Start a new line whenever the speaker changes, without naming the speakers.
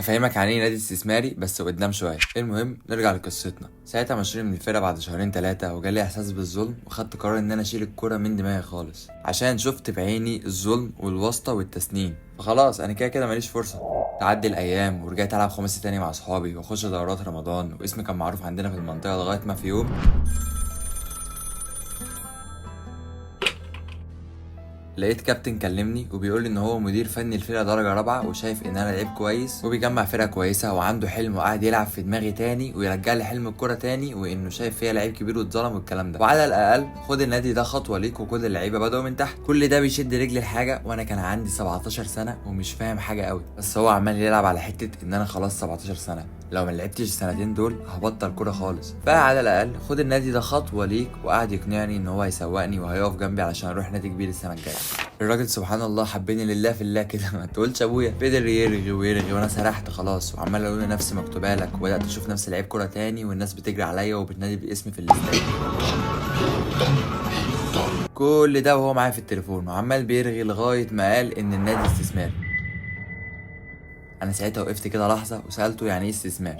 هفهمك عن ايه نادي استثماري بس قدام شويه. المهم نرجع لقصتنا. ساعتها مشوني من الفرقه بعد شهرين ثلاثه وجالي احساس بالظلم، وخدت قرار ان انا اشيل الكوره من دماغي خالص، عشان شفت بعيني الظلم والواسطه والتسنين. فخلاص انا كده كده ماليش فرصه. تعدي الايام ورجعت العب خماسي تاني مع اصحابي واخش دورات رمضان، واسمي كان معروف عندنا في المنطقه لغايه ما في يوم لقيت كابتن كلمني وبيقول لي ان هو مدير فني الفرقه درجه رابعه، وشايف ان انا لعيب كويس وبيجمع فرقه كويسه وعنده حلم وقاعد يلعب في دماغي تاني ويرجع لي حلم الكوره تاني، وانه شايف فيا لعيب كبير واتظلم والكلام ده، وعلى الاقل خد النادي ده خطوه ليك وكل اللعيبه بداوا من تحت. كل ده بيشد رجلي لحاجه، وانا كان عندي 17 سنه ومش فاهم حاجه قوي، بس هو عمال يلعب على حته ان انا خلاص 17 سنه، لو ما لعبتش السنتين دول هبطل كوره خالص، فعلى الاقل خد النادي ده خطوه ليك. وقعد يقنعني ان هو هيسوقني وهيقف جنبي علشان اروح نادي كبير السنه الجايه. الراجل سبحان الله حبني لله في الله كده ما تقولش ابويا. فضل يرغي ويرغي وانا سرحت خلاص، وعمال اقول لنفسي مكتوبه لك، وبدات اشوف نفسي لعيب كوره تاني والناس بتجري عليا وبتنادي باسمي في الاستاد. كل ده وهو معايا في التليفون وعمال بيرغي لغايه ما قال ان النادي استثماري. انا ساعتها وقفت كده لحظه وسالته يعني ايه استثمار.